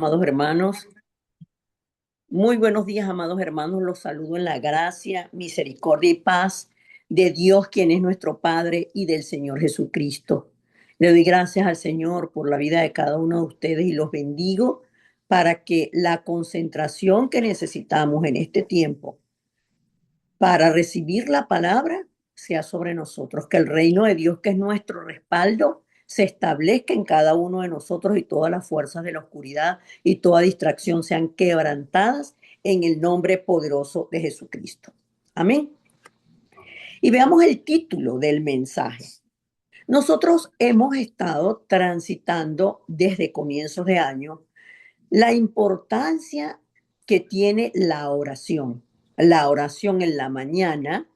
Amados hermanos, muy buenos días, amados hermanos. Los saludo en la gracia, misericordia y paz de Dios, quien es nuestro Padre, y del Señor Jesucristo. Le doy gracias al Señor por la vida de cada uno de ustedes y los bendigo para que la concentración que necesitamos en este tiempo para recibir la palabra sea sobre nosotros, que el reino de Dios, que es nuestro respaldo, se establezca en cada uno de nosotros y todas las fuerzas de la oscuridad y toda distracción sean quebrantadas en el nombre poderoso de Jesucristo. Amén. Y veamos el título del mensaje. Nosotros hemos estado transitando desde comienzos de año la importancia que tiene la oración en la mañana,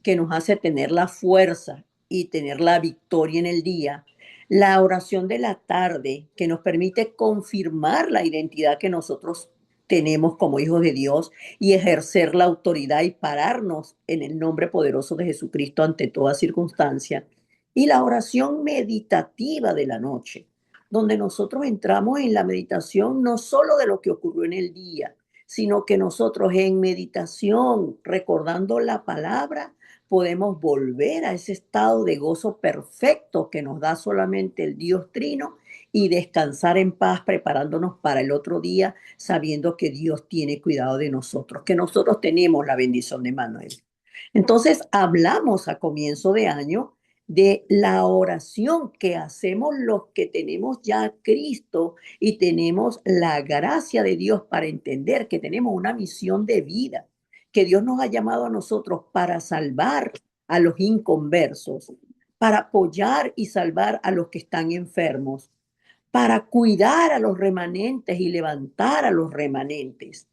que nos hace tener la fuerza y tener la victoria en el día. La oración de la tarde, que nos permite confirmar la identidad que nosotros tenemos como hijos de Dios y ejercer la autoridad y pararnos en el nombre poderoso de Jesucristo ante toda circunstancia. Y la oración meditativa de la noche, donde nosotros entramos en la meditación no solo de lo que ocurrió en el día, sino que nosotros en meditación, recordando la palabra, podemos volver a ese estado de gozo perfecto que nos da solamente el Dios Trino y descansar en paz preparándonos para el otro día, sabiendo que Dios tiene cuidado de nosotros, que nosotros tenemos la bendición de Manuel. Entonces, hablamos a comienzo de año de la oración que hacemos los que tenemos ya a Cristo y tenemos la gracia de Dios para entender que tenemos una misión de vida, que Dios nos ha llamado a nosotros para salvar a los inconversos, para apoyar y salvar a los que están enfermos, para cuidar a los remanentes y levantar a los remanentes.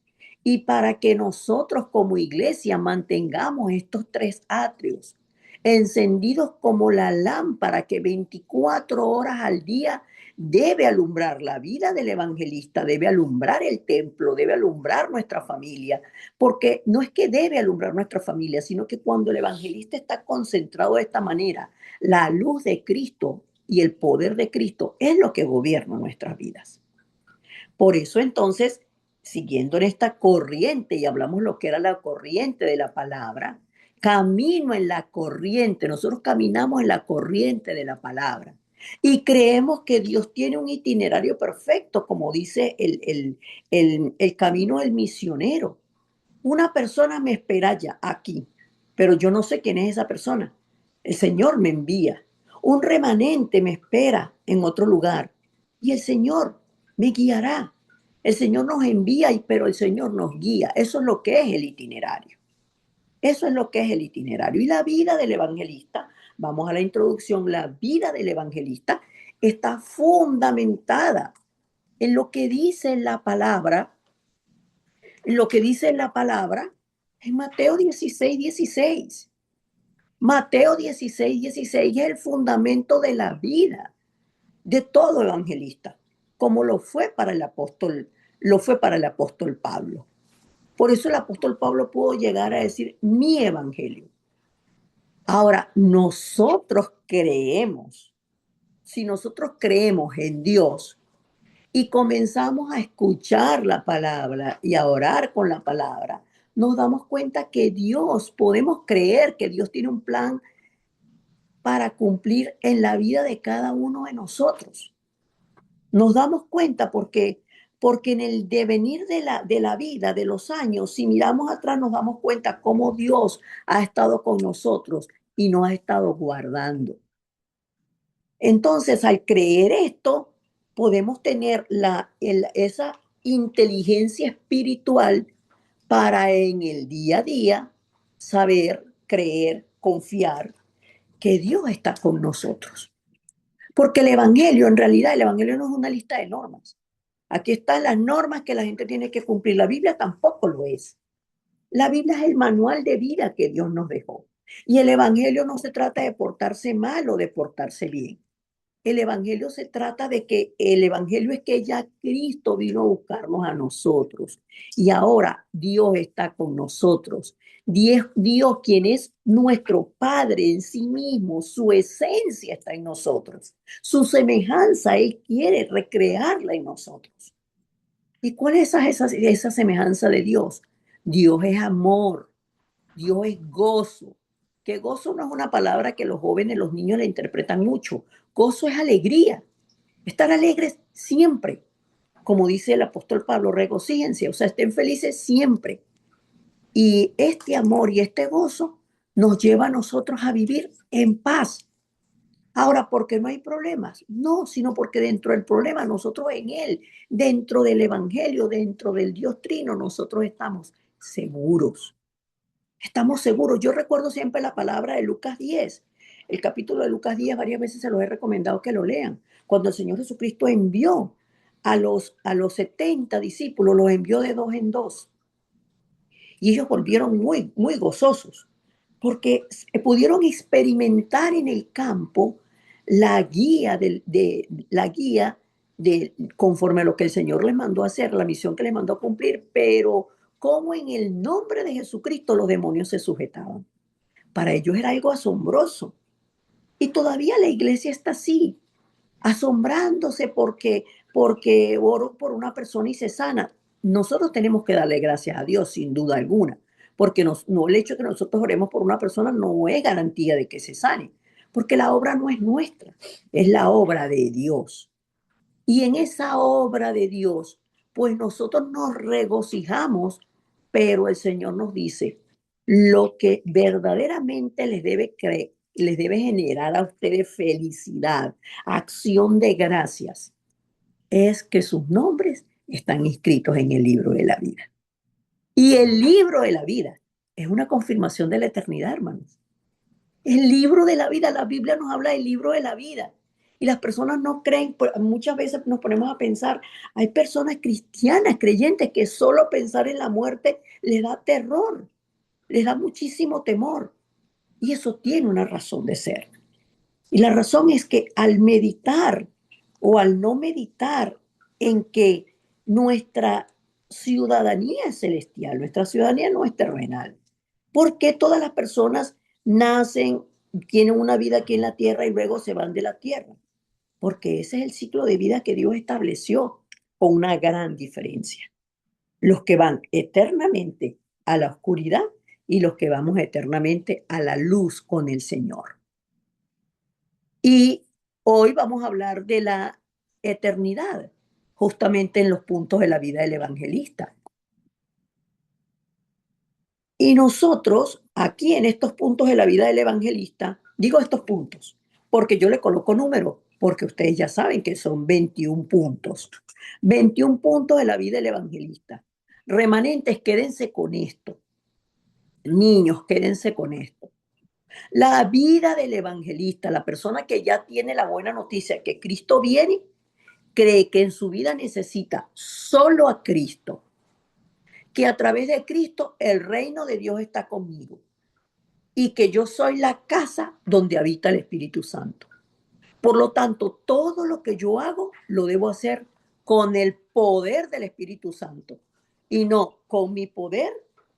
Y para que nosotros como iglesia mantengamos estos tres atrios encendidos como la lámpara que 24 horas al día debe alumbrar la vida del evangelista, debe alumbrar el templo, debe alumbrar nuestra familia, porque no es que debe alumbrar nuestra familia, sino que cuando el evangelista está concentrado de esta manera, la luz de Cristo y el poder de Cristo es lo que gobierna nuestras vidas. Por eso entonces, siguiendo en esta corriente, y hablamos lo que era la corriente de la palabra, camino en la corriente, nosotros caminamos en la corriente de la palabra. Y creemos que Dios tiene un itinerario perfecto, como dice el camino del misionero. Una persona me espera ya aquí, pero yo no sé quién es esa persona. El Señor me envía. Un remanente me espera en otro lugar y el Señor me guiará. El Señor nos envía, pero el Señor nos guía. Eso es lo que es el itinerario. Eso es lo que es el itinerario. Y la vida del evangelista, vamos a la introducción, la vida del evangelista está fundamentada en lo que dice la palabra, lo que dice la palabra en Mateo 16:16. Mateo 16:16 es el fundamento de la vida de todo evangelista, como lo fue para el apóstol Pablo. Por eso el apóstol Pablo pudo llegar a decir mi evangelio. Ahora, si nosotros creemos en Dios y comenzamos a escuchar la palabra y a orar con la palabra, nos damos cuenta que Dios, podemos creer que Dios tiene un plan para cumplir en la vida de cada uno de nosotros. Nos damos cuenta porque en el devenir de la vida, de los años, si miramos atrás, nos damos cuenta cómo Dios ha estado con nosotros y nos ha estado guardando. Entonces, al creer esto, podemos tener esa inteligencia espiritual para en el día a día saber, creer, confiar que Dios está con nosotros. Porque el Evangelio, en realidad, el Evangelio no es una lista de normas. Aquí están las normas que la gente tiene que cumplir. La Biblia tampoco lo es. La Biblia es el manual de vida que Dios nos dejó. Y el Evangelio no se trata de portarse mal o de portarse bien. El Evangelio se trata de que el Evangelio es que ya Cristo vino a buscarnos a nosotros y ahora Dios está con nosotros. Dios, quien es nuestro Padre en sí mismo, su esencia está en nosotros. Su semejanza, Él quiere recrearla en nosotros. ¿Y cuál es esa semejanza de Dios? Dios es amor, Dios es gozo. Que gozo no es una palabra que los jóvenes, los niños la interpretan mucho. Gozo es alegría, estar alegres siempre. Como dice el apóstol Pablo, regocíjense, o sea, estén felices siempre. Y este amor y este gozo nos lleva a nosotros a vivir en paz. Ahora, ¿por qué no hay problemas? No, sino porque dentro del problema, nosotros en él, dentro del evangelio, dentro del Dios Trino, nosotros estamos seguros. Estamos seguros. Yo recuerdo siempre la palabra de Lucas 10. El capítulo de Lucas 10 varias veces se los he recomendado que lo lean. Cuando el Señor Jesucristo envió a los 70 discípulos, los envió de dos en dos. Y ellos volvieron muy, muy gozosos porque pudieron experimentar en el campo la guía conforme a lo que el Señor les mandó a hacer, la misión que les mandó a cumplir, pero cómo en el nombre de Jesucristo los demonios se sujetaban. Para ellos era algo asombroso. Y todavía la iglesia está así, asombrándose porque oro por una persona y se sana. Nosotros tenemos que darle gracias a Dios, sin duda alguna, porque no, el hecho de que nosotros oremos por una persona no es garantía de que se sane, porque la obra no es nuestra, es la obra de Dios. Y en esa obra de Dios, pues nosotros nos regocijamos, pero el Señor nos dice, lo que verdaderamente les debe generar a ustedes felicidad, acción de gracias, es que sus nombres están inscritos en el libro de la vida. Y el libro de la vida es una confirmación de la eternidad, hermanos. El libro de la vida, la Biblia nos habla del libro de la vida. Y las personas no creen, muchas veces nos ponemos a pensar, hay personas cristianas, creyentes, que solo pensar en la muerte les da terror, les da muchísimo temor. Y eso tiene una razón de ser. Y la razón es que al meditar o al no meditar en que nuestra ciudadanía es celestial, nuestra ciudadanía no es terrenal. ¿Por qué todas las personas nacen, tienen una vida aquí en la tierra y luego se van de la tierra? Porque ese es el ciclo de vida que Dios estableció con una gran diferencia. Los que van eternamente a la oscuridad y los que vamos eternamente a la luz con el Señor. Y hoy vamos a hablar de la eternidad, justamente en los puntos de la vida del evangelista. Y nosotros, aquí en estos puntos de la vida del evangelista, digo estos puntos, porque yo le coloco número, porque ustedes ya saben que son 21 puntos. 21 puntos de la vida del evangelista. Remanentes, quédense con esto. Niños, quédense con esto. La vida del evangelista, la persona que ya tiene la buena noticia que Cristo viene, cree que en su vida necesita solo a Cristo, que a través de Cristo el reino de Dios está conmigo y que yo soy la casa donde habita el Espíritu Santo. Por lo tanto, todo lo que yo hago lo debo hacer con el poder del Espíritu Santo y no con mi poder,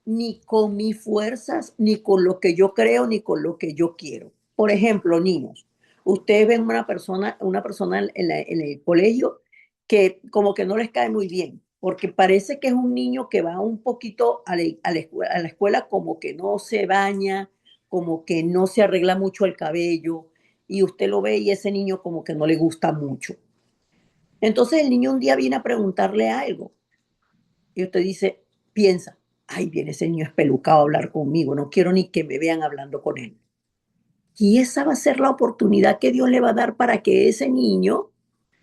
ni con mis fuerzas, ni con lo que yo creo, ni con lo que yo quiero. Por ejemplo, niños, ustedes ven una persona en el colegio que como que no les cae muy bien, porque parece que es un niño que va un poquito a la escuela como que no se baña, como que no se arregla mucho el cabello, y usted lo ve y ese niño como que no le gusta mucho. Entonces el niño un día viene a preguntarle algo y usted dice, piensa, ay, viene ese niño espelucado a hablar conmigo, no quiero ni que me vean hablando con él. Y esa va a ser la oportunidad que Dios le va a dar para que ese niño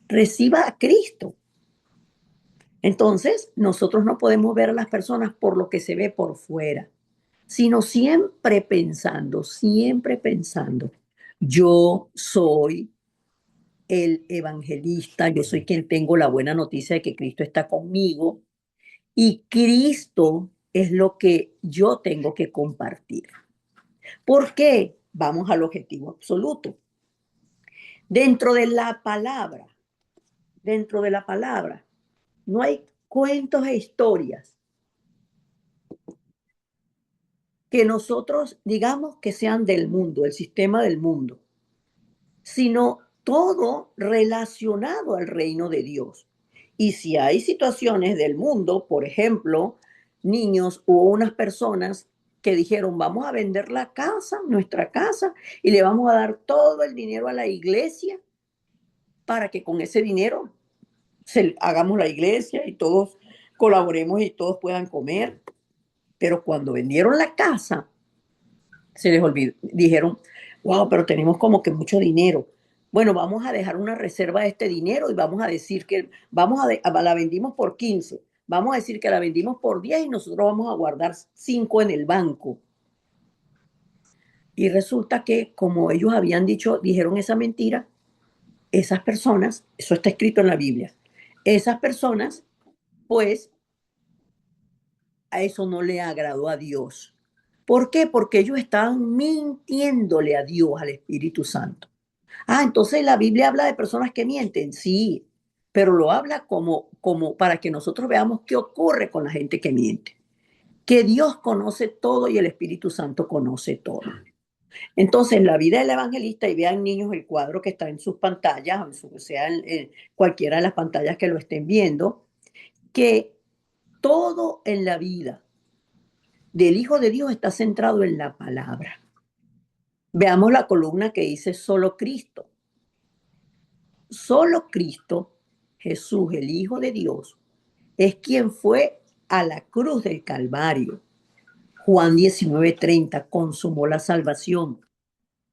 reciba a Cristo. Entonces, nosotros no podemos ver a las personas por lo que se ve por fuera, sino siempre pensando, yo soy el evangelista, yo soy quien tengo la buena noticia de que Cristo está conmigo y Cristo es lo que yo tengo que compartir. ¿Por qué? Vamos al objetivo absoluto. Dentro de la palabra, dentro de la palabra, no hay cuentos e historias que nosotros digamos que sean del mundo, el sistema del mundo, sino todo relacionado al reino de Dios. Y si hay situaciones del mundo, por ejemplo, niños o unas personas que dijeron, vamos a vender la casa, nuestra casa, y le vamos a dar todo el dinero a la iglesia para que con ese dinero hagamos la iglesia y todos colaboremos y todos puedan comer. Pero cuando vendieron la casa, se les olvidó, dijeron, wow, pero tenemos como que mucho dinero. Bueno, vamos a dejar una reserva de este dinero y vamos a decir que la vendimos por 15. Vamos a decir que la vendimos por 10 y nosotros vamos a guardar 5 en el banco. Y resulta que como ellos habían dicho, dijeron esa mentira, esas personas, eso está escrito en la Biblia, esas personas, pues a eso no le agradó a Dios. ¿Por qué? Porque ellos estaban mintiéndole a Dios, al Espíritu Santo. Ah, entonces la Biblia habla de personas que mienten, sí, pero lo habla como para que nosotros veamos qué ocurre con la gente que miente. Que Dios conoce todo y el Espíritu Santo conoce todo. Entonces, la vida del evangelista, y vean niños el cuadro que está en sus pantallas, o sea, en cualquiera de las pantallas que lo estén viendo, que todo en la vida del Hijo de Dios está centrado en la palabra. Veamos la columna que dice solo Cristo. Solo Cristo, Jesús, el Hijo de Dios, es quien fue a la cruz del Calvario. Juan 19:30 consumó la salvación.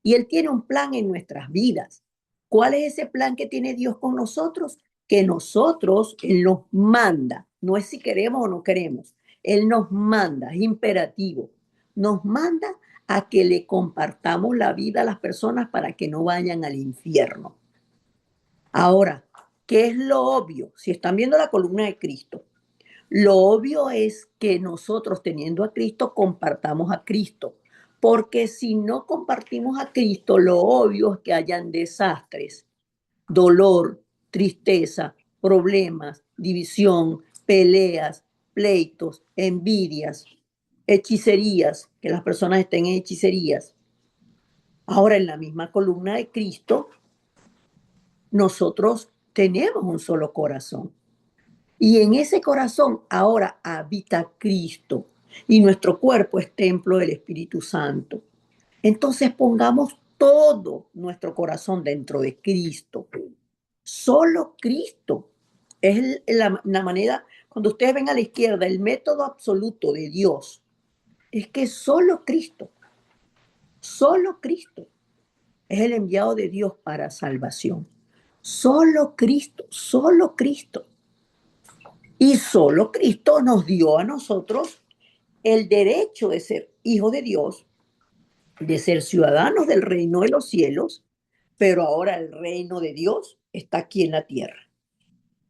Y Él tiene un plan en nuestras vidas. ¿Cuál es ese plan que tiene Dios con nosotros? Que nosotros, Él nos manda. No es si queremos o no queremos. Él nos manda, es imperativo. Nos manda a que le compartamos la vida a las personas para que no vayan al infierno. Ahora, ¿qué es lo obvio? Si están viendo la columna de Cristo, lo obvio es que nosotros teniendo a Cristo compartamos a Cristo, porque si no compartimos a Cristo, lo obvio es que hayan desastres, dolor, tristeza, problemas, división, peleas, pleitos, envidias, hechicerías, que las personas estén en hechicerías. Ahora, en la misma columna de Cristo, nosotros tenemos un solo corazón. Y en ese corazón ahora habita Cristo y nuestro cuerpo es templo del Espíritu Santo. Entonces pongamos todo nuestro corazón dentro de Cristo. Solo Cristo es la manera, cuando ustedes ven a la izquierda, el método absoluto de Dios es que solo Cristo es el enviado de Dios para salvación. Solo Cristo, solo Cristo. Y solo Cristo nos dio a nosotros el derecho de ser hijos de Dios, de ser ciudadanos del reino de los cielos, pero ahora el reino de Dios está aquí en la tierra.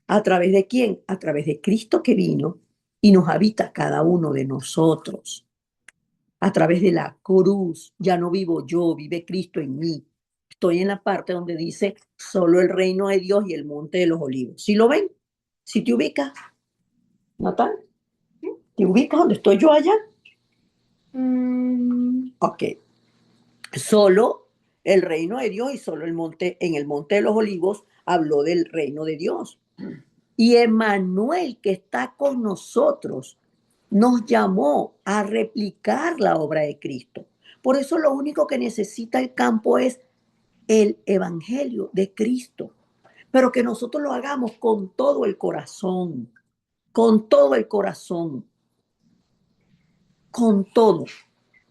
¿A través de quién? A través de Cristo que vino y nos habita cada uno de nosotros. A través de la cruz, ya no vivo yo, vive Cristo en mí. Estoy en la parte donde dice solo el reino de Dios y el monte de los olivos. ¿Sí lo ven? ¿Sí te ubicas, Natal? ¿Te ubicas donde estoy yo allá? Ok. Solo el reino de Dios y solo en el monte de los olivos habló del reino de Dios. Y Emmanuel, que está con nosotros, nos llamó a replicar la obra de Cristo. Por eso lo único que necesita el campo es el evangelio de Cristo, pero que nosotros lo hagamos con todo el corazón, con todo.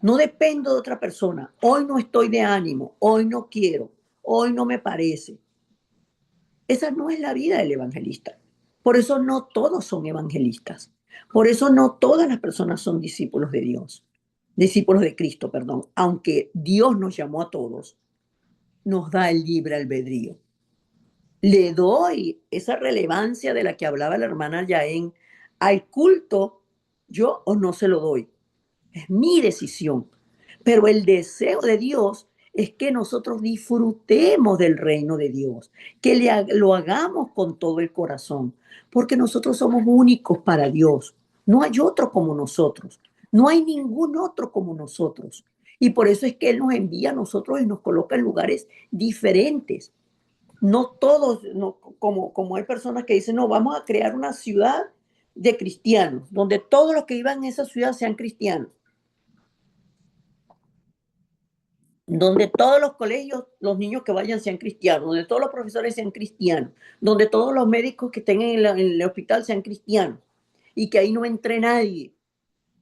No dependo de otra persona. Hoy no estoy de ánimo, hoy no quiero, hoy no me parece. Esa no es la vida del evangelista. Por eso no todos son evangelistas. Por eso no todas las personas son discípulos de Dios, discípulos de Cristo, perdón. Aunque Dios nos llamó a todos, nos da el libre albedrío. Le doy esa relevancia de la que hablaba la hermana Yaén al culto, yo o no se lo doy. Es mi decisión. Pero el deseo de Dios es que nosotros disfrutemos del reino de Dios, que lo hagamos con todo el corazón, porque nosotros somos únicos para Dios. No hay otro como nosotros. No hay ningún otro como nosotros. Y por eso es que Él nos envía a nosotros y nos coloca en lugares diferentes. No todos, no, como hay personas que dicen, no, vamos a crear una ciudad de cristianos, donde todos los que vivan en esa ciudad sean cristianos, donde todos los colegios, los niños que vayan sean cristianos, donde todos los profesores sean cristianos, donde todos los médicos que estén en el hospital sean cristianos y que ahí no entre nadie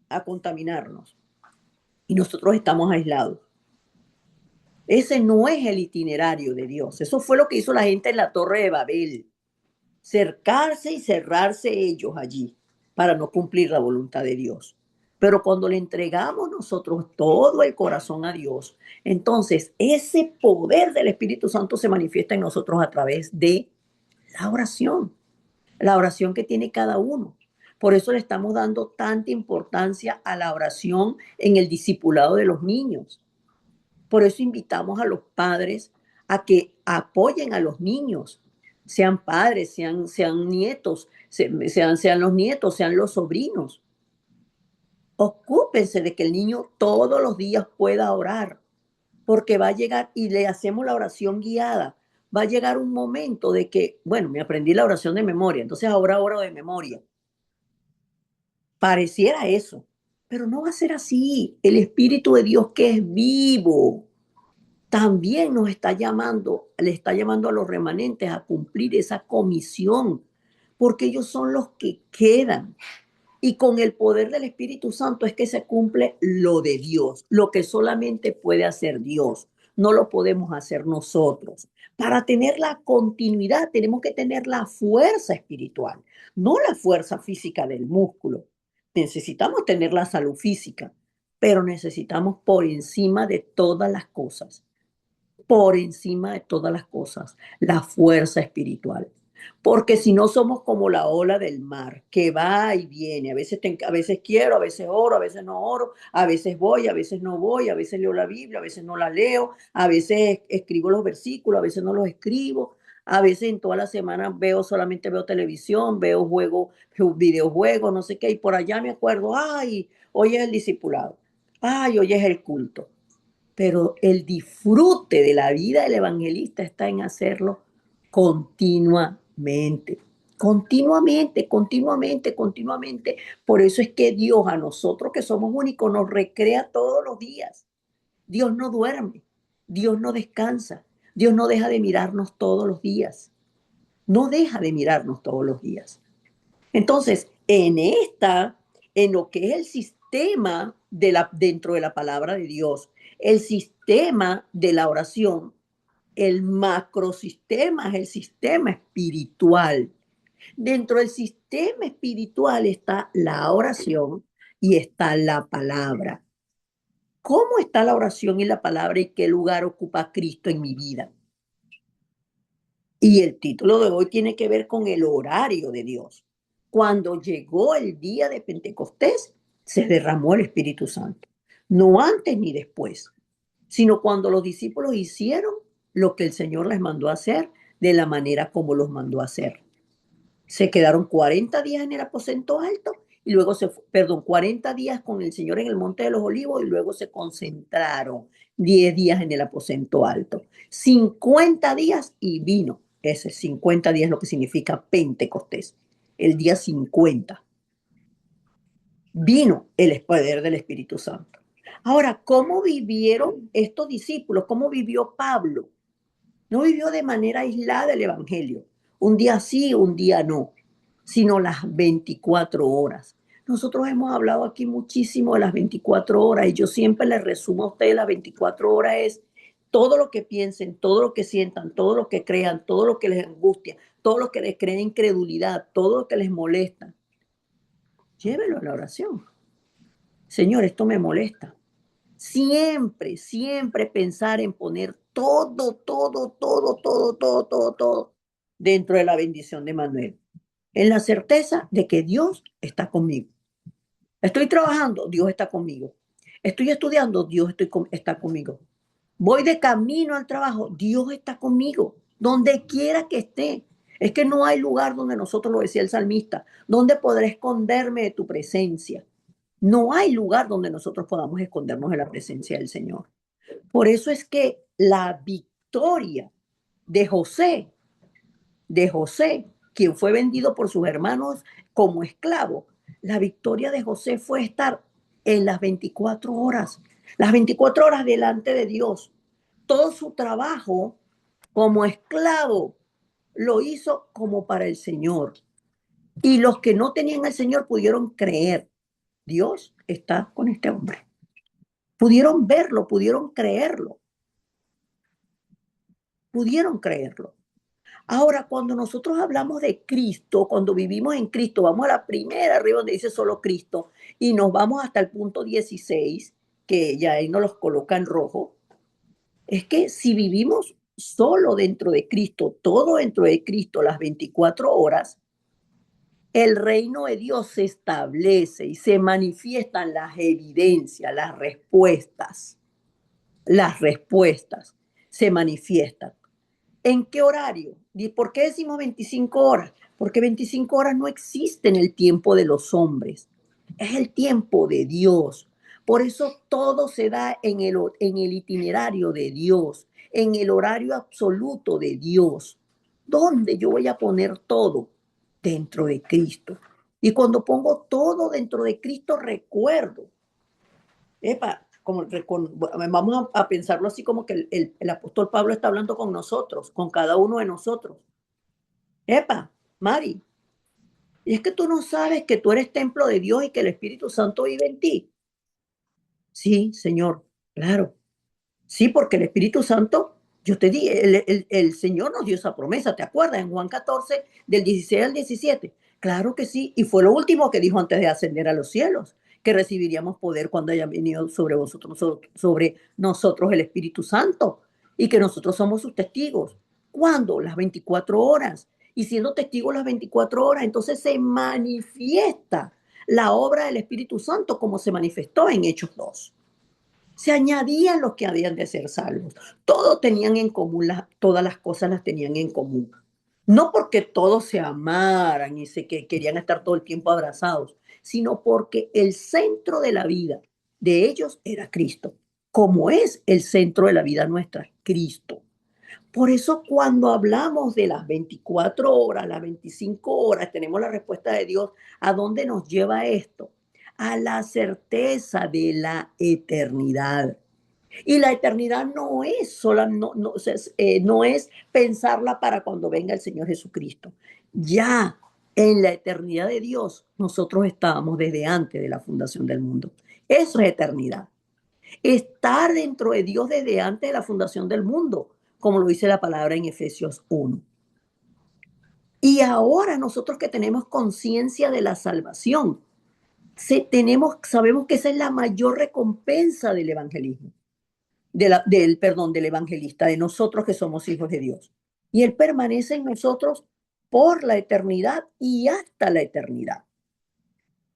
a contaminarnos y nosotros estamos aislados. Ese no es el itinerario de Dios. Eso fue lo que hizo la gente en la Torre de Babel. Cercarse y cerrarse ellos allí para no cumplir la voluntad de Dios. Pero cuando le entregamos nosotros todo el corazón a Dios, entonces ese poder del Espíritu Santo se manifiesta en nosotros a través de la oración que tiene cada uno. Por eso le estamos dando tanta importancia a la oración en el discipulado de los niños. Por eso invitamos a los padres a que apoyen a los niños, sean padres, sean nietos, sean los nietos, sean los sobrinos. Ocúpense de que el niño todos los días pueda orar, porque va a llegar y le hacemos la oración guiada. Va a llegar un momento de que, bueno, me aprendí la oración de memoria, entonces ahora oro de memoria. Pareciera eso, pero no va a ser así. El Espíritu de Dios que es vivo también nos está llamando, le está llamando a los remanentes a cumplir esa comisión, porque ellos son los que quedan. Y con el poder del Espíritu Santo es que se cumple lo de Dios, lo que solamente puede hacer Dios. No lo podemos hacer nosotros. Para tener la continuidad tenemos que tener la fuerza espiritual, no la fuerza física del músculo. Necesitamos tener la salud física, pero necesitamos por encima de todas las cosas, por encima de todas las cosas, la fuerza espiritual. Porque si no somos como la ola del mar, que va y viene. A veces quiero, a veces oro, a veces no oro, a veces voy, a veces no voy, a veces leo la Biblia, a veces no la leo, a veces escribo los versículos, a veces no los escribo, a veces en toda la semana solamente veo televisión, veo videojuegos, no sé qué, y por allá me acuerdo, ay, hoy es el discipulado, ay, hoy es el culto. Pero el disfrute de la vida del evangelista está en hacerlo continuamente, continuamente, continuamente, continuamente. Por eso es que Dios a nosotros que somos únicos nos recrea todos los días. Dios no duerme, Dios no descansa, Dios no deja de mirarnos todos los días, no deja de mirarnos todos los días. Entonces, en lo que es el sistema dentro de la palabra de Dios, el sistema de la oración, el macrosistema es el sistema espiritual. Dentro del sistema espiritual está la oración y está la palabra. ¿Cómo está la oración y la palabra y qué lugar ocupa Cristo en mi vida? Y el título de hoy tiene que ver con el horario de Dios. Cuando llegó el día de Pentecostés, se derramó el Espíritu Santo. No antes ni después, sino cuando los discípulos hicieron lo que el Señor les mandó a hacer de la manera como los mandó a hacer. Se quedaron 40 días en el aposento alto y luego 40 días con el Señor en el Monte de los Olivos y luego se concentraron 10 días en el aposento alto. 50 días y vino. Ese 50 días es lo que significa Pentecostés. El día 50 vino el poder del Espíritu Santo. Ahora, ¿cómo vivieron estos discípulos? ¿Cómo vivió Pablo? No vivió de manera aislada el Evangelio. Un día sí, un día no, sino las 24 horas. Nosotros hemos hablado aquí muchísimo de las 24 horas y yo siempre les resumo a ustedes las 24 horas es todo lo que piensen, todo lo que sientan, todo lo que crean, todo lo que les angustia, todo lo que les crea incredulidad, todo lo que les molesta. Llévelo a la oración. Señor, esto me molesta. Siempre, siempre pensar en poner todo dentro de la bendición de Manuel. En la certeza de que Dios está conmigo. Estoy trabajando, Dios está conmigo. Estoy estudiando, está conmigo. Voy de camino al trabajo, Dios está conmigo. Donde quiera que esté. Es que no hay lugar donde nosotros, lo decía el salmista, donde podré esconderme de tu presencia. No hay lugar donde nosotros podamos escondernos de la presencia del Señor. Por eso es que la victoria de José de José, quien fue vendido por sus hermanos como esclavo, la victoria de José fue estar en las 24 horas delante de Dios. Todo su trabajo como esclavo lo hizo como para el Señor. Y los que no tenían al Señor pudieron creer. Dios está con este hombre. Pudieron verlo, pudieron creerlo. Pudieron creerlo. Ahora, cuando nosotros hablamos de Cristo, cuando vivimos en Cristo, vamos a la primera arriba donde dice solo Cristo y nos vamos hasta el punto 16, que ya ahí nos los coloca en rojo. Es que si vivimos solo dentro de Cristo, todo dentro de Cristo, las 24 horas, el reino de Dios se establece y se manifiestan las evidencias, las respuestas se manifiestan. ¿En qué horario? ¿Y por qué decimos 25 horas? Porque 25 horas no existe en el tiempo de los hombres. Es el tiempo de Dios. Por eso todo se da en el itinerario de Dios, en el horario absoluto de Dios. ¿Dónde yo voy a poner todo? Dentro de Cristo. Y cuando pongo todo dentro de Cristo, recuerdo. Epa, vamos a pensarlo así como que el apóstol Pablo está hablando con nosotros, con cada uno de nosotros. Epa, Mari, y es que tú no sabes que tú eres templo de Dios y que el Espíritu Santo vive en ti. Sí, Señor, claro. Sí, porque el Espíritu Santo, yo te di, el Señor nos dio esa promesa, ¿te acuerdas? En Juan 14, del 16 al 17. Claro que sí, y fue lo último que dijo antes de ascender a los cielos, que recibiríamos poder cuando haya venido sobre vosotros, sobre nosotros el Espíritu Santo, y que nosotros somos sus testigos. ¿Cuándo? Las 24 horas. Y siendo testigos las 24 horas, entonces se manifiesta la obra del Espíritu Santo como se manifestó en Hechos 2. Se añadían los que habían de ser salvos. Todos tenían en común, todas las cosas las tenían en común. No porque todos se amaran y que querían estar todo el tiempo abrazados, sino porque el centro de la vida de ellos era Cristo, como es el centro de la vida nuestra, Cristo. Por eso cuando hablamos de las 24 horas, las 25 horas, tenemos la respuesta de Dios. ¿A dónde nos lleva esto? A la certeza de la eternidad. Y la eternidad no es sola, no es pensarla para cuando venga el Señor Jesucristo. Ya en la eternidad de Dios, nosotros estábamos desde antes de la fundación del mundo. Eso es eternidad. Estar dentro de Dios desde antes de la fundación del mundo, como lo dice la palabra en Efesios 1. Y ahora nosotros que tenemos conciencia de la salvación, sabemos que esa es la mayor recompensa del evangelismo, del evangelista, de nosotros que somos hijos de Dios. Y Él permanece en nosotros por la eternidad y hasta la eternidad.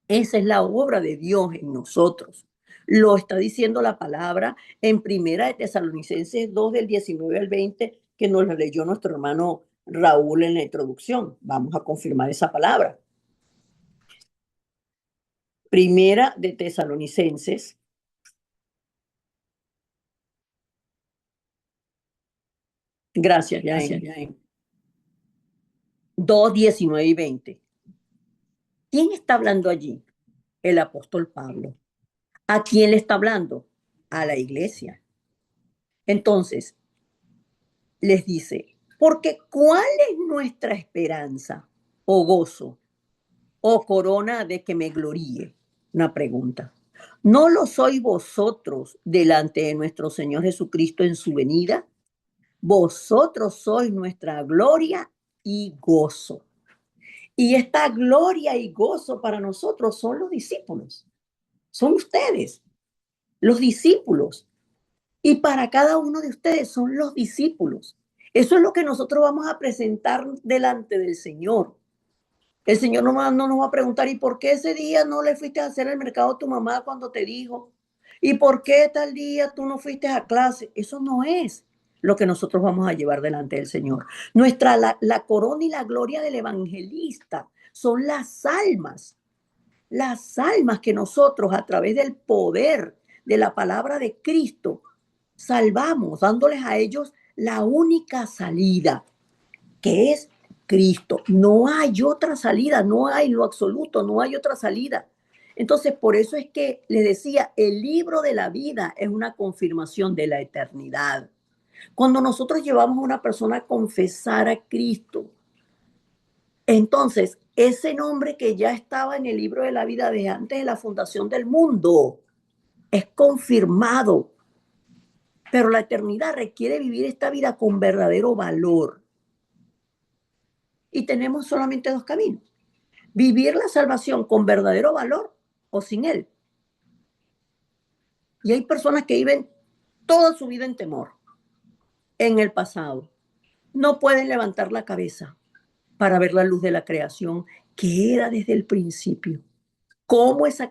Esa es la obra de Dios en nosotros. Lo está diciendo la palabra en Primera de Tesalonicenses 2 del 19 al 20, que nos lo leyó nuestro hermano Raúl en la introducción. Vamos a confirmar esa palabra. Primera de Tesalonicenses. Gracias, Yael. 2, 19 y 20. ¿Quién está hablando allí? El apóstol Pablo. ¿A quién le está hablando? A la iglesia. Entonces, les dice, porque ¿cuál es nuestra esperanza o gozo o corona de que me gloríe? Una pregunta. ¿No lo sois vosotros delante de nuestro Señor Jesucristo en su venida? Vosotros sois nuestra gloria y gozo. Y esta gloria y gozo para nosotros son los discípulos. Son ustedes, los discípulos. Y para cada uno de ustedes son los discípulos. Eso es lo que nosotros vamos a presentar delante del Señor. El Señor no nos va a preguntar, ¿y por qué ese día no le fuiste a hacer el mercado a tu mamá cuando te dijo? ¿Y por qué tal día tú no fuiste a clase? Eso no es lo que nosotros vamos a llevar delante del Señor. La corona y la gloria del evangelista son las almas que nosotros a través del poder de la palabra de Cristo salvamos, dándoles a ellos la única salida, que es Cristo. No hay otra salida, no hay en lo absoluto, no hay otra salida. Entonces, por eso es que les decía, el libro de la vida es una confirmación de la eternidad. Cuando nosotros llevamos a una persona a confesar a Cristo, entonces ese nombre que ya estaba en el libro de la vida desde antes de la fundación del mundo es confirmado. Pero la eternidad requiere vivir esta vida con verdadero valor. Y tenemos solamente dos caminos: vivir la salvación con verdadero valor o sin él. Y hay personas que viven toda su vida en temor, en el pasado. No pueden levantar la cabeza para ver la luz de la creación que era desde el principio. Cómo esa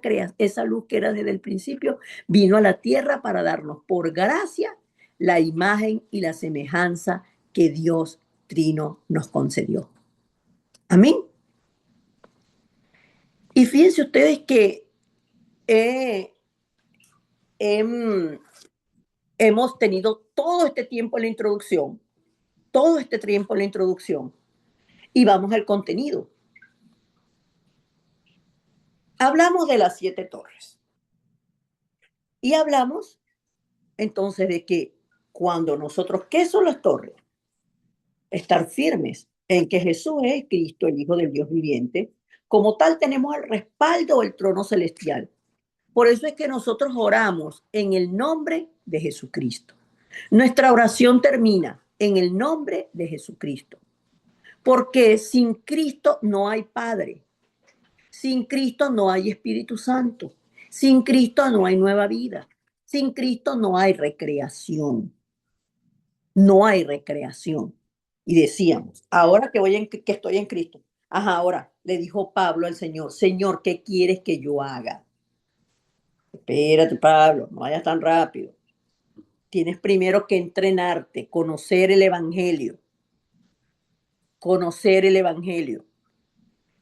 luz que era desde el principio vino a la tierra para darnos por gracia la imagen y la semejanza que Dios Trino nos concedió. Amén. Y fíjense ustedes que eh, eh, hemos tenido todo este tiempo en la introducción, todo este tiempo en la introducción, y vamos al contenido. Hablamos de las 7 torres y hablamos entonces de que cuando nosotros, ¿qué son las torres? Estar firmes en que Jesús es Cristo, el Hijo del Dios viviente. Como tal, tenemos el respaldo del trono celestial. Por eso es que nosotros oramos en el nombre de Jesucristo. Nuestra oración termina en el nombre de Jesucristo. Porque sin Cristo no hay Padre. Sin Cristo no hay Espíritu Santo. Sin Cristo no hay nueva vida. Sin Cristo no hay recreación. No hay recreación. Y decíamos, ahora que estoy en Cristo. Ajá, ahora le dijo Pablo al Señor, Señor, ¿qué quieres que yo haga? Espérate, Pablo, no vayas tan rápido. Tienes primero que entrenarte, conocer el Evangelio. Conocer el Evangelio.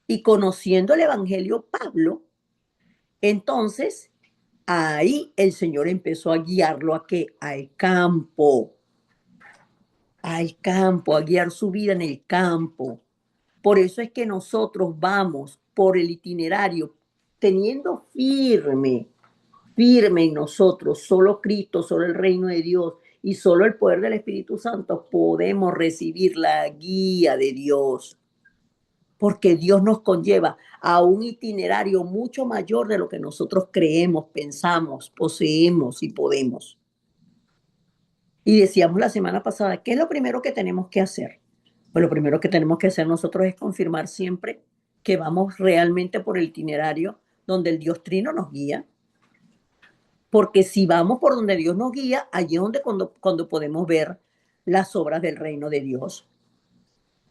Y conociendo el Evangelio, Pablo, entonces ahí el Señor empezó a guiarlo a qué? Al campo, a guiar su vida en el campo. Por eso es que nosotros vamos por el itinerario teniendo firme en nosotros, solo Cristo, solo el reino de Dios y solo el poder del Espíritu Santo podemos recibir la guía de Dios. Porque Dios nos conlleva a un itinerario mucho mayor de lo que nosotros creemos, pensamos, poseemos y podemos. Y decíamos la semana pasada, ¿qué es lo primero que tenemos que hacer? Pues lo primero que tenemos que hacer nosotros es confirmar siempre que vamos realmente por el itinerario donde el Dios Trino nos guía. Porque si vamos por donde Dios nos guía, allí es donde cuando podemos ver las obras del reino de Dios.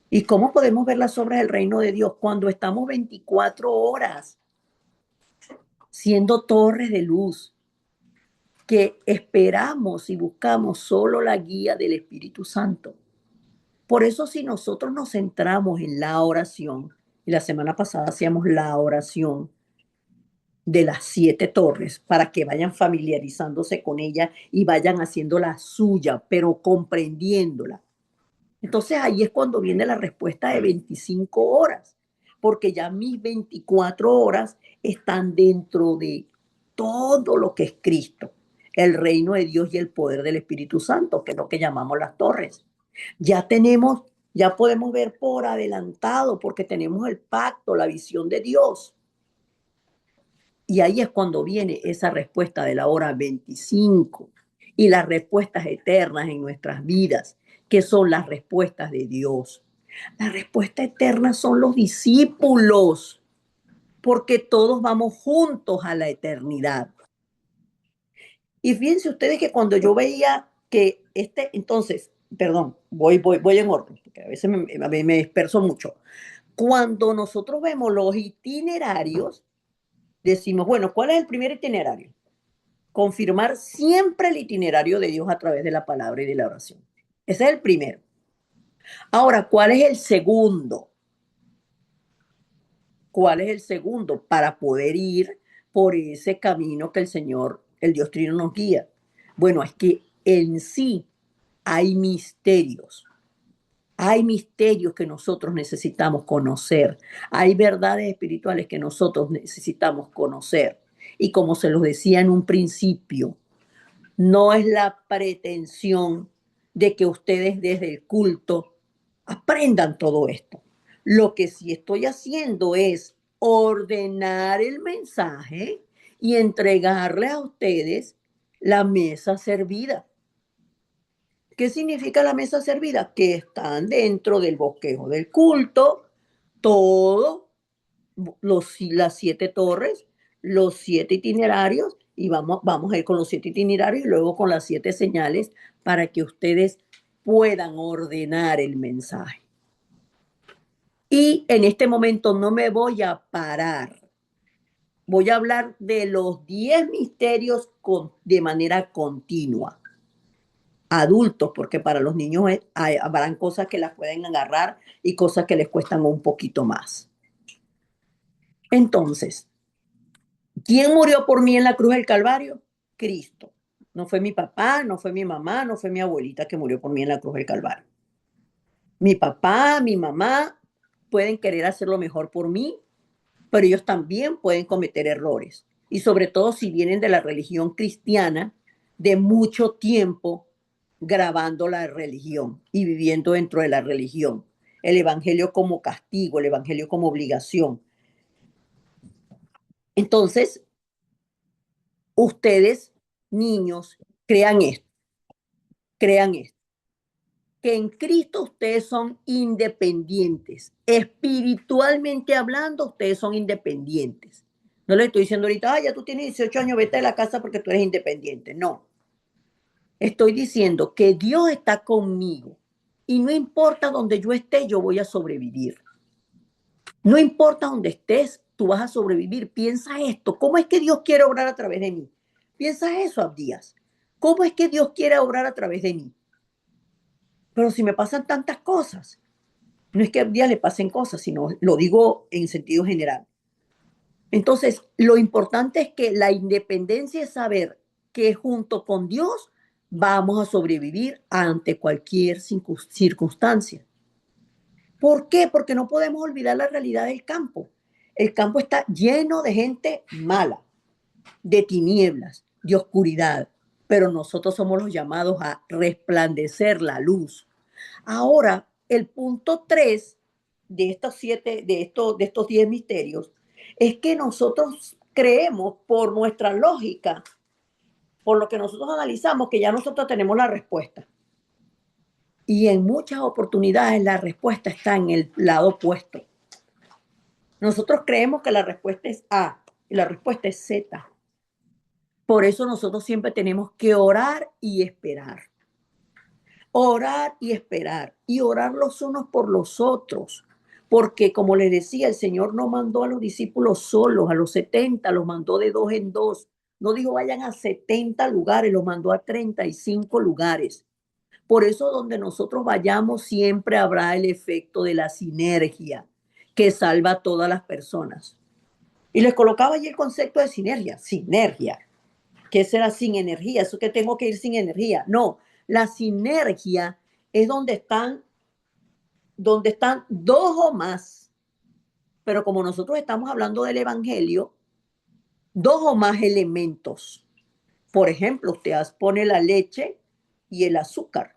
¿Y cómo podemos ver las obras del reino de Dios? Cuando estamos 24 horas siendo torres de luz, que esperamos y buscamos solo la guía del Espíritu Santo. Por eso si nosotros nos centramos en la oración, y la semana pasada hacíamos la oración de las 7 torres para que vayan familiarizándose con ella y vayan haciendo la suya, pero comprendiéndola. Entonces ahí es cuando viene la respuesta de 25 horas, porque ya mis 24 horas están dentro de todo lo que es Cristo, el reino de Dios y el poder del Espíritu Santo, que es lo que llamamos las torres. Ya tenemos, ya podemos ver por adelantado, porque tenemos el pacto, la visión de Dios. Y ahí es cuando viene esa respuesta de la hora 25 y las respuestas eternas en nuestras vidas, que son las respuestas de Dios. La respuesta eterna son los discípulos, porque todos vamos juntos a la eternidad. Y fíjense ustedes que cuando yo veía que entonces, perdón, voy en orden, porque a veces me disperso mucho. Cuando nosotros vemos los itinerarios, decimos, bueno, ¿cuál es el primer itinerario? Confirmar siempre el itinerario de Dios a través de la palabra y de la oración. Ese es el primero. Ahora, ¿cuál es el segundo? ¿Cuál es el segundo? Para poder ir por ese camino que el Señor, el Dios Trino nos guía. Bueno, es que en sí hay misterios. Hay misterios que nosotros necesitamos conocer. Hay verdades espirituales que nosotros necesitamos conocer. Y como se los decía en un principio, no es la pretensión de que ustedes desde el culto aprendan todo esto. Lo que sí estoy haciendo es ordenar el mensaje y entregarle a ustedes la mesa servida. ¿Qué significa la mesa servida? Que están dentro del bosquejo del culto todos las 7 torres, los 7 itinerarios, y vamos a ir con los 7 itinerarios y luego con las 7 señales para que ustedes puedan ordenar el mensaje. Y en este momento no me voy a parar. Voy a hablar de los 10 misterios de manera continua. Adultos, porque para los niños habrán cosas que las pueden agarrar y cosas que les cuestan un poquito más. Entonces, ¿quién murió por mí en la cruz del Calvario? Cristo. No fue mi papá, no fue mi mamá, no fue mi abuelita que murió por mí en la cruz del Calvario. Mi papá, mi mamá pueden querer hacer lo mejor por mí, pero ellos también pueden cometer errores. Y sobre todo si vienen de la religión cristiana, de mucho tiempo grabando la religión y viviendo dentro de la religión. El evangelio como castigo, el evangelio como obligación. Entonces, ustedes, niños, crean esto, que en Cristo ustedes son independientes. Espiritualmente hablando, ustedes son independientes. No le estoy diciendo ahorita, ya tú tienes 18 años, vete de la casa porque tú eres independiente. No. Estoy diciendo que Dios está conmigo y no importa donde yo esté, yo voy a sobrevivir. No importa donde estés, tú vas a sobrevivir. Piensa esto. ¿Cómo es que Dios quiere obrar a través de mí? Piensa eso, Abdías. ¿Cómo es que Dios quiere obrar a través de mí? Pero si me pasan tantas cosas, no es que a Abdías le pasen cosas, sino lo digo en sentido general. Entonces, lo importante es que la independencia es saber que junto con Dios vamos a sobrevivir ante cualquier circunstancia. ¿Por qué? Porque no podemos olvidar la realidad del campo. El campo está lleno de gente mala, de tinieblas, de oscuridad, pero nosotros somos los llamados a resplandecer la luz. Ahora, el punto 3 de estos 10 misterios es que nosotros creemos por nuestra lógica, por lo que nosotros analizamos, que ya nosotros tenemos la respuesta. Y en muchas oportunidades la respuesta está en el lado opuesto. Nosotros creemos que la respuesta es A y la respuesta es Z. Por eso nosotros siempre tenemos que orar y esperar. Orar y esperar. Y orar los unos por los otros. Porque como les decía, el Señor no mandó a los discípulos solos, a los 70, los mandó de 2 en 2. No dijo vayan a 70 lugares, los mandó a 35 lugares. Por eso donde nosotros vayamos siempre habrá el efecto de la sinergia que salva a todas las personas. Y les colocaba allí el concepto de sinergia. Sinergia. ¿Qué será sin energía? ¿Eso que tengo que ir sin energía? No, la sinergia es donde están dos o más. Pero como nosotros estamos hablando del evangelio, dos o más elementos. Por ejemplo, usted pone la leche y el azúcar.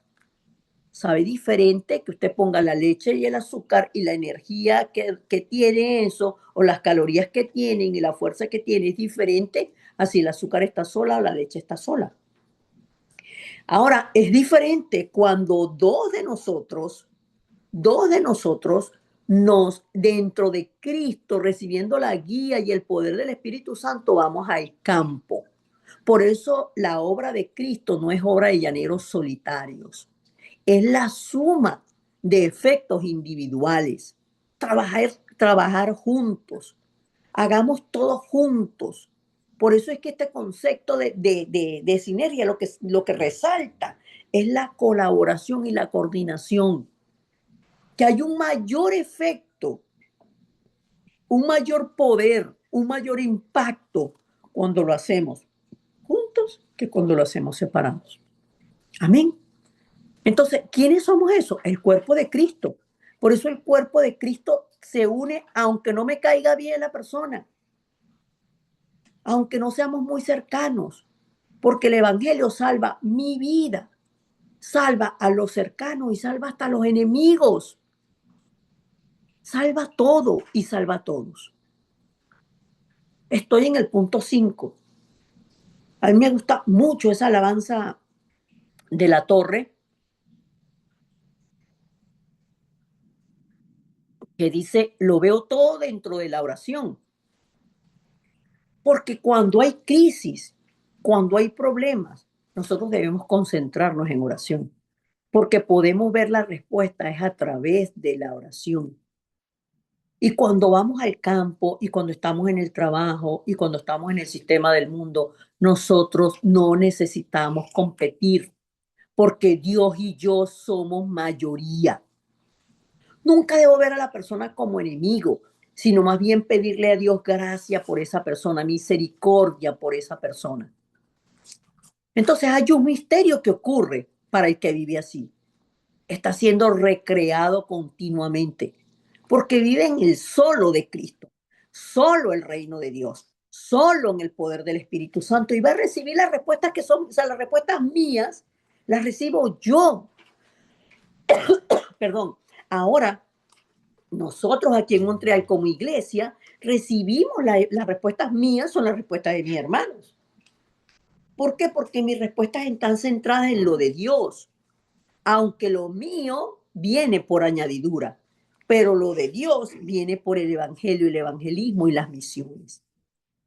Sabe diferente que usted ponga la leche y el azúcar y la energía que tiene eso, o las calorías que tienen y la fuerza que tiene es diferente a si el azúcar está sola o la leche está sola. Ahora, es diferente cuando dos de nosotros nos, dentro de Cristo, recibiendo la guía y el poder del Espíritu Santo, vamos al campo. Por eso la obra de Cristo no es obra de llaneros solitarios, es la suma de efectos individuales. Trabajar juntos, hagamos todos juntos. Por eso es que este concepto de sinergia lo que resalta es la colaboración y la coordinación, que hay un mayor efecto, un mayor poder, un mayor impacto cuando lo hacemos juntos que cuando lo hacemos separados. Amén. Entonces, ¿quiénes somos eso? El cuerpo de Cristo. Por eso el cuerpo de Cristo se une, aunque no me caiga bien la persona, aunque no seamos muy cercanos, porque el Evangelio salva mi vida, salva a los cercanos y salva hasta a los enemigos, salva todo y salva a todos. Estoy en el punto 5. A mí me gusta mucho esa alabanza de la torre que dice, lo veo todo dentro de la oración. Porque cuando hay crisis, cuando hay problemas, nosotros debemos concentrarnos en oración, porque podemos ver la respuesta es a través de la oración. Y cuando vamos al campo y cuando estamos en el trabajo y cuando estamos en el sistema del mundo, nosotros no necesitamos competir, porque Dios y yo somos mayoría. Nunca debo ver a la persona como enemigo, sino más bien pedirle a Dios gracia por esa persona, misericordia por esa persona. Entonces hay un misterio que ocurre para el que vive así. Está siendo recreado continuamente, porque vive en el solo de Cristo, solo el reino de Dios, solo en el poder del Espíritu Santo, y va a recibir las respuestas que son, o sea, las respuestas mías, las recibo yo. Perdón. Ahora, nosotros aquí en Montreal como iglesia recibimos las respuestas mías, son las respuestas de mis hermanos. ¿Por qué? Porque mis respuestas están centradas en lo de Dios, aunque lo mío viene por añadidura, pero lo de Dios viene por el evangelio, el evangelismo y las misiones.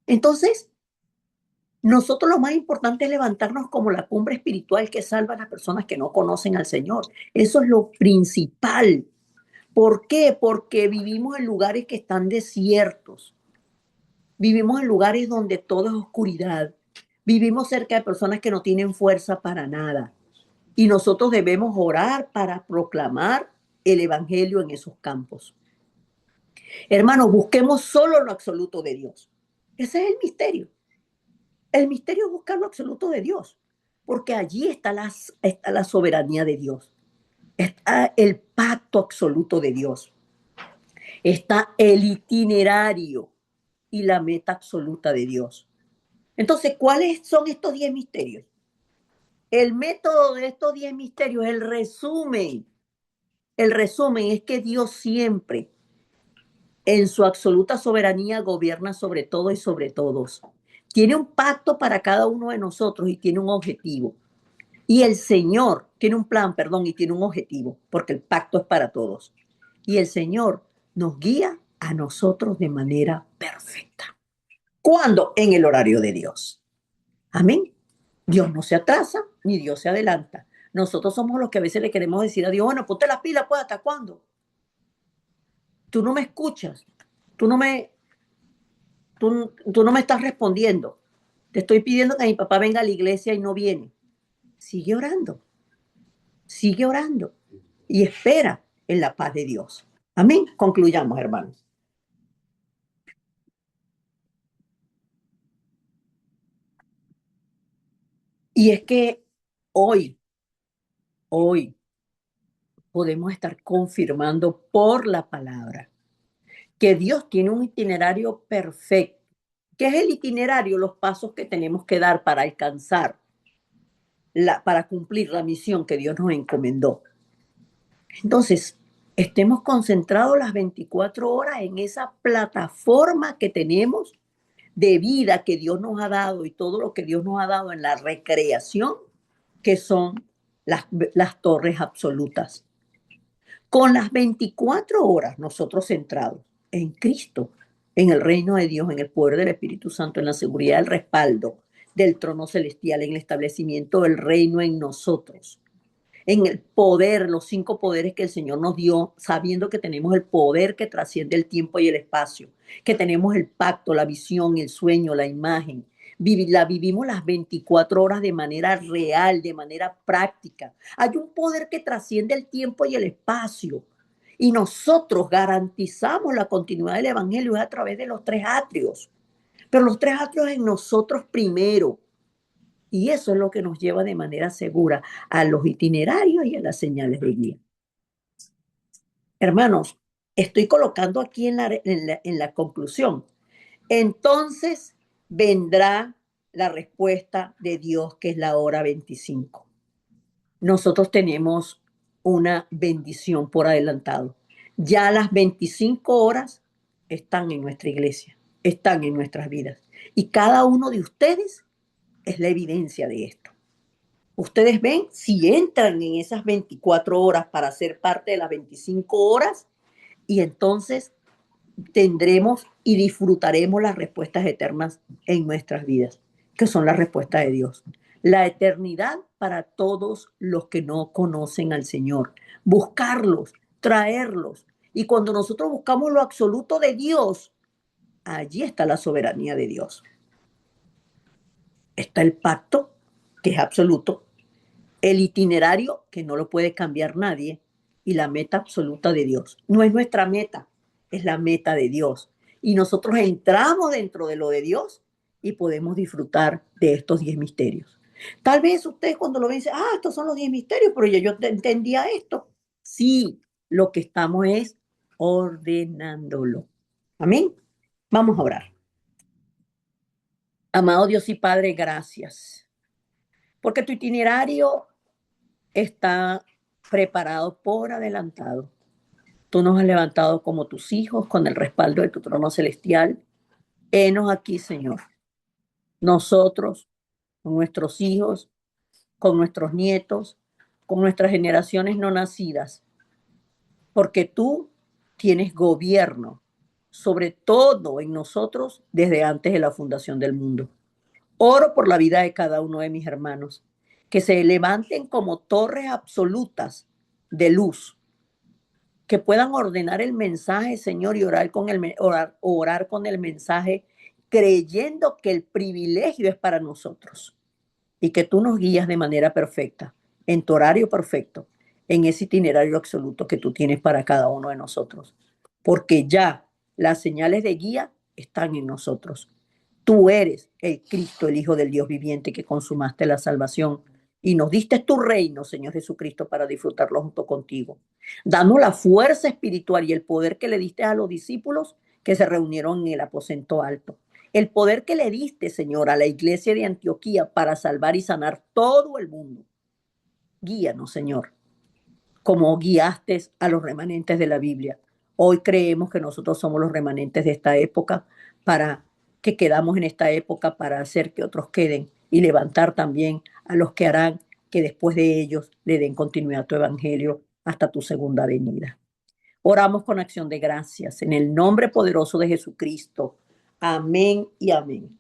Entonces, nosotros lo más importante es levantarnos como la cumbre espiritual que salva a las personas que no conocen al Señor. Eso es lo principal. ¿Por qué? Porque vivimos en lugares que están desiertos. Vivimos en lugares donde todo es oscuridad. Vivimos cerca de personas que no tienen fuerza para nada. Y nosotros debemos orar para proclamar el evangelio en esos campos. Hermanos, busquemos solo lo absoluto de Dios. Ese es el misterio. El misterio es buscar lo absoluto de Dios, porque allí está la soberanía de Dios, está el pacto absoluto de Dios, está el itinerario y la meta absoluta de Dios. Entonces, ¿cuáles son estos 10 misterios? El método de estos 10 misterios, el resumen. El resumen es que Dios siempre, en su absoluta soberanía, gobierna sobre todo y sobre todos. Tiene un pacto para cada uno de nosotros y tiene un objetivo. Y el Señor tiene un plan, perdón, y tiene un objetivo, porque el pacto es para todos. Y el Señor nos guía a nosotros de manera perfecta. ¿Cuándo? En el horario de Dios. Amén. Dios no se atrasa ni Dios se adelanta. Nosotros somos los que a veces le queremos decir a Dios, bueno, ponte las pilas, pues, ¿hasta cuándo? Tú no me escuchas, tú no me, tú no me estás respondiendo. Te estoy pidiendo que mi papá venga a la iglesia y no viene. Sigue orando y espera en la paz de Dios. Amén. Concluyamos, hermanos. Y es que hoy, hoy podemos estar confirmando por la palabra que Dios tiene un itinerario perfecto. ¿Qué es el itinerario? Los pasos que tenemos que dar para alcanzar, para cumplir la misión que Dios nos encomendó. Entonces, estemos concentrados las 24 horas en esa plataforma que tenemos de vida que Dios nos ha dado y todo lo que Dios nos ha dado en la recreación, que son las torres absolutas. Con las 24 horas nosotros centrados en Cristo, en el reino de Dios, en el poder del Espíritu Santo, en la seguridad del respaldo del trono celestial, en el establecimiento del reino en nosotros, en el poder, los 5 poderes que el Señor nos dio, sabiendo que tenemos el poder que trasciende el tiempo y el espacio, que tenemos el pacto, la visión, el sueño, la imagen. La vivimos las 24 horas de manera real, de manera práctica. Hay un poder que trasciende el tiempo y el espacio. Y nosotros garantizamos la continuidad del Evangelio a través de los 3 atrios. Pero los 3 atrios en nosotros primero. Y eso es lo que nos lleva de manera segura a los itinerarios y a las señales de guía. Hermanos, estoy colocando aquí en la conclusión. Entonces vendrá la respuesta de Dios, que es la hora 25. Nosotros tenemos una bendición por adelantado. Ya las 25 horas están en nuestra iglesia, están en nuestras vidas. Y cada uno de ustedes es la evidencia de esto. Ustedes ven, si entran en esas 24 horas para ser parte de las 25 horas, y entonces tendremos y disfrutaremos las respuestas eternas en nuestras vidas, que son las respuestas de Dios. La eternidad para todos los que no conocen al Señor. Buscarlos, traerlos. Y cuando nosotros buscamos lo absoluto de Dios, allí está la soberanía de Dios. Está el pacto, que es absoluto, el itinerario, que no lo puede cambiar nadie, y la meta absoluta de Dios. No es nuestra meta, es la meta de Dios. Y nosotros entramos dentro de lo de Dios y podemos disfrutar de estos 10 misterios. Tal vez ustedes cuando lo ven dicen, estos son los 10 misterios, pero ya yo entendía esto. Sí, lo que estamos es ordenándolo. Amén. Vamos a orar. Amado Dios y Padre, gracias. Porque tu itinerario está preparado por adelantado. Tú nos has levantado como tus hijos con el respaldo de tu trono celestial. Henos aquí, Señor. Nosotros, con nuestros hijos, con nuestros nietos, con nuestras generaciones no nacidas, porque tú tienes gobierno sobre todo en nosotros desde antes de la fundación del mundo. Oro por la vida de cada uno de mis hermanos, que se levanten como torres absolutas de luz, que puedan ordenar el mensaje, Señor, y orar con el mensaje, creyendo que el privilegio es para nosotros y que tú nos guías de manera perfecta, en tu horario perfecto, en ese itinerario absoluto que tú tienes para cada uno de nosotros. Porque ya las señales de guía están en nosotros. Tú eres el Cristo, el Hijo del Dios viviente, que consumaste la salvación y nos diste tu reino, Señor Jesucristo, para disfrutarlo junto contigo. Danos la fuerza espiritual y el poder que le diste a los discípulos que se reunieron en el aposento alto. El poder que le diste, Señor, a la iglesia de Antioquía para salvar y sanar todo el mundo. Guíanos, Señor, como guiaste a los remanentes de la Biblia. Hoy creemos que nosotros somos los remanentes de esta época, para que quedamos en esta época para hacer que otros queden y levantar también a los que harán que después de ellos le den continuidad a tu evangelio hasta tu segunda venida. Oramos con acción de gracias en el nombre poderoso de Jesucristo. Amén y amén.